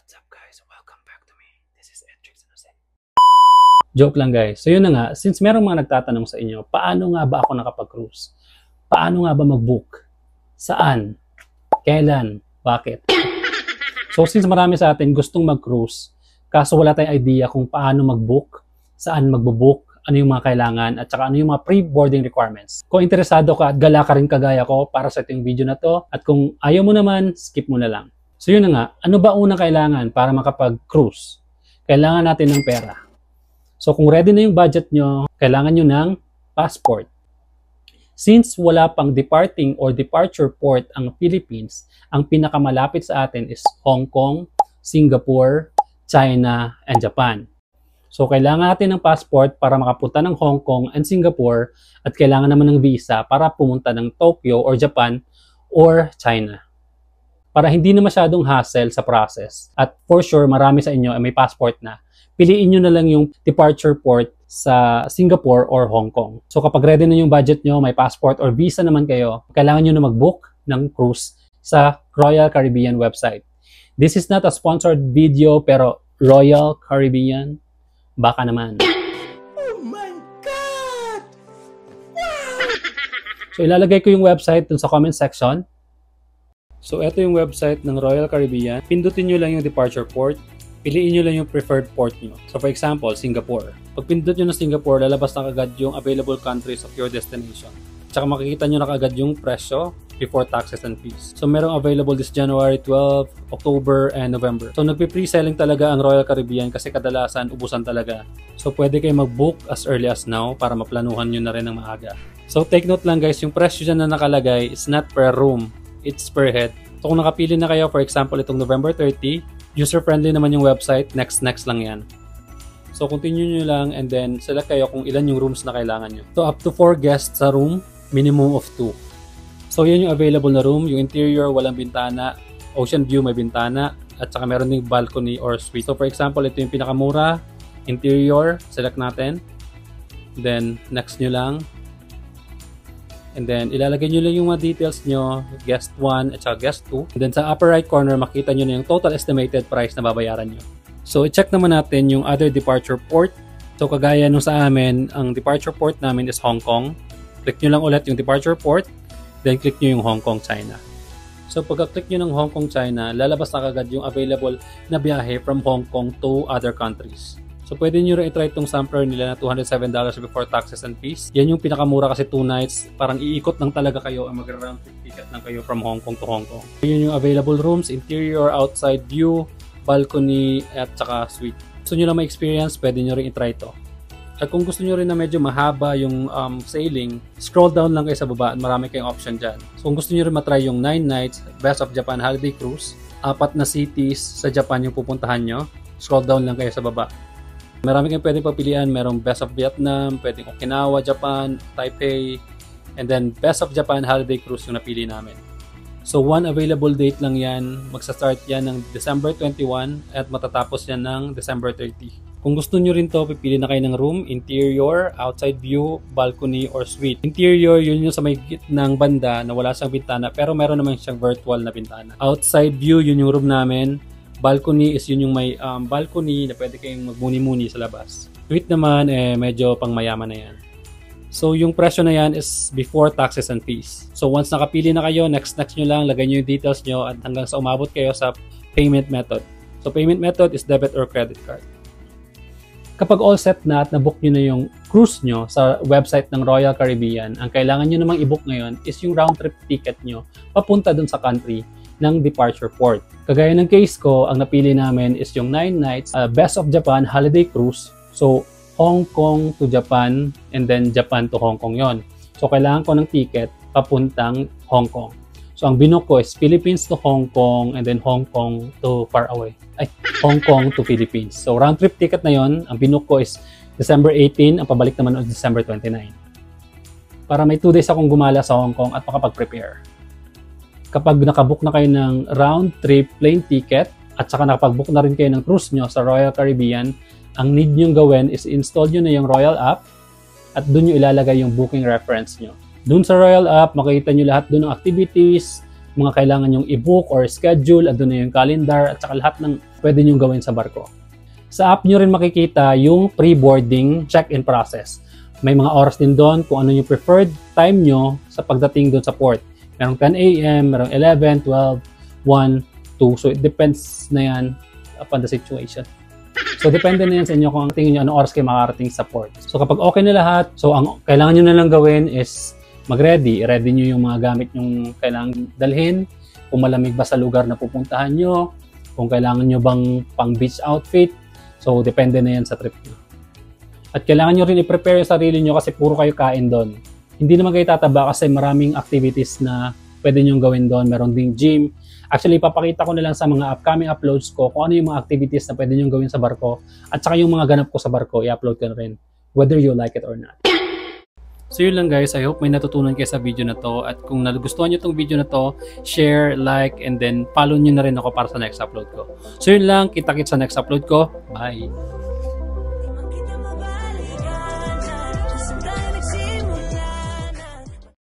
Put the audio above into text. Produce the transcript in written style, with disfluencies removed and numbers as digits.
What's up guys? Welcome back to me. This is Edrix Jose. Joke lang guys. So yun na nga, since merong mga nagtatanong sa inyo, paano nga ba ako nakapag-cruise? Paano nga ba mag-book? Saan? Kailan? Bakit? So since marami sa atin gustong mag-cruise, kaso wala tayong idea kung paano mag-book, saan mag-book, ano yung mga kailangan, at saka ano yung mga pre-boarding requirements. Kung interesado ka at gala ka rin kagaya ko para sa itong video na to, at kung ayaw mo naman, skip mo na lang. So yun na nga, ano ba unang kailangan para makapag-cruise? Kailangan natin ng pera. So kung ready na yung budget nyo, kailangan nyo ng passport. Since wala pang departing or departure port ang Philippines, ang pinakamalapit sa atin is Hong Kong, Singapore, China, and Japan. So kailangan natin ng passport para makapunta ng Hong Kong and Singapore, at kailangan naman ng visa para pumunta ng Tokyo or Japan or China, para hindi na masyadong hassle sa process. At for sure, marami sa inyo ay may passport na. Piliin nyo na lang yung departure port sa Singapore or Hong Kong. So kapag ready na yung budget nyo, may passport or visa naman kayo, kailangan nyo na mag-book ng cruise sa Royal Caribbean website. This is not a sponsored video, pero Royal Caribbean, baka naman. Oh my God! Wow! So ilalagay ko yung website dun sa comment section. So ito yung website ng Royal Caribbean. Pindutin nyo lang yung departure port. Piliin nyo lang yung preferred port nyo. So for example, Singapore. Pag pindot nyo na Singapore, lalabas na kagad yung available countries of your destination. Tsaka makikita nyo na kagad yung presyo before taxes and fees. So merong available this January 12, October, and November. So nagpe-pre-selling talaga ang Royal Caribbean kasi kadalasan ubusan talaga. So pwede kayo mag-book as early as now para maplanuhan nyo na rin ng maaga. So take note lang guys, yung presyo dyan na nakalagay is not per room. It's per head. So kung nakapili na kayo, for example, itong November 30, user-friendly naman yung website, next lang yan. So continue nyo lang and then select kayo kung ilan yung rooms na kailangan nyo. So up to 4 guests sa room, minimum of 2. So yun yung available na room, yung interior, walang bintana, ocean view, may bintana, at saka meron ding balcony or suite. So for example, ito yung pinakamura, interior, select natin. Then next nyo lang. And then, ilalagay nyo lang yung mga details nyo, guest 1 at saka guest 2. And then, sa upper right corner, makita nyo na yung total estimated price na babayaran nyo. So, i-check naman natin yung other departure port. So, kagaya nung sa amin, ang departure port namin is Hong Kong. Click nyo lang ulit yung departure port, then click nyo yung Hong Kong, China. So, pagka-click nyo ng Hong Kong, China, lalabas na kagad yung available na biyahe from Hong Kong to other countries. So, pwede nyo rin i-try itong sampler nila na $207 before taxes and fees. Yan yung pinakamura kasi 2 nights. Parang iikot lang talaga kayo ang mag-round trip ticket lang kayo from Hong Kong to Hong Kong. Yun yung available rooms, interior, outside view, balcony, at saka suite. Gusto nyo lang ma-experience, pwede nyo rin i-try ito. At kung gusto nyo rin na medyo mahaba yung sailing, scroll down lang kayo sa baba at marami kayong option dyan. So, kung gusto nyo rin matry yung 9 nights, Best of Japan Holiday Cruise, 4 na cities sa Japan yung pupuntahan nyo, scroll down lang kayo sa baba. Marami kayong pwedeng pagpilian. Merong Best of Vietnam, pwedeng Okinawa, Japan, Taipei, and then Best of Japan Holiday Cruise yung napili namin. So, one available date lang yan. Magsa-start yan ng December 21 at matatapos yan ng December 30. Kung gusto nyo rin to, pipili na kayo ng room, interior, outside view, balcony, or suite. Interior, yun yung sa may gitnang banda na wala siyang bintana, pero meron naman siyang virtual na bintana. Outside view, yun yung room namin. Balcony is yun yung may balcony na pwede kayong magmuni-muni sa labas. Suite naman, medyo pang mayaman na yan. So, yung presyo na yan is before taxes and fees. So, once nakapili na kayo, next nyo lang, lagay nyo yung details nyo at hanggang sa umabot kayo sa payment method. So, payment method is debit or credit card. Kapag all set na at nabook nyo na yung cruise nyo sa website ng Royal Caribbean, ang kailangan nyo namang i-book ngayon is yung round trip ticket nyo papunta dun sa country ng departure port. Kagaya ng case ko, ang napili namin is yung 9 nights Best of Japan Holiday Cruise. So, Hong Kong to Japan and then Japan to Hong Kong yon. So, kailangan ko ng ticket papuntang Hong Kong. So, ang binook ko is Philippines to Hong Kong and then Hong Kong to far away. Hong Kong to Philippines. So, round trip ticket na yon. Ang binook ko is December 18, ang pabalik naman is December 29. Para may 2 days akong gumala sa Hong Kong at makapag-prepare. Kapag nakabook na kayo ng round trip plane ticket at saka nakapag-book na rin kayo ng cruise nyo sa Royal Caribbean, ang need nyo gawin is install nyo na yung Royal app at doon nyo ilalagay yung booking reference nyo. Doon sa Royal app, makikita nyo lahat doon ng activities, mga kailangan yung i-book or schedule, at doon na yung calendar, at saka lahat ng pwede nyo gawin sa barko. Sa app nyo rin makikita yung pre-boarding check-in process. May mga oras din doon kung ano yung preferred time nyo sa pagdating doon sa port. Merong 10 a.m., merong 11, 12, 1, 2. So it depends na yan upon the situation. So depende na yan sa inyo kung tingin nyo anong oras kayo makarating sa port. So kapag okay na lahat, so ang kailangan nyo na lang gawin is mag-ready. I-ready nyo yung mga gamit yung kailangan dalhin. Kung malamig ba sa lugar na pupuntahan nyo. Kung kailangan nyo bang pang beach outfit. So, depende na yan sa trip nyo. At kailangan nyo rin i-prepare yung sarili nyo kasi puro kayo kain doon. Hindi naman kayo tataba kasi maraming activities na pwede nyo gawin doon. Meron ding gym. Actually, ipapakita ko na lang sa mga upcoming uploads ko kung ano yung mga activities na pwede nyo gawin sa barko. At saka yung mga ganap ko sa barko, i-upload ko na rin. Whether you like it or not. So yun lang guys, I hope may natutunan kayo sa video na to. At kung nagustuhan nyo itong video na to, share, like, and then follow nyo na rin ako para sa next upload ko. So yun lang, kita-kits sa next upload ko. Bye!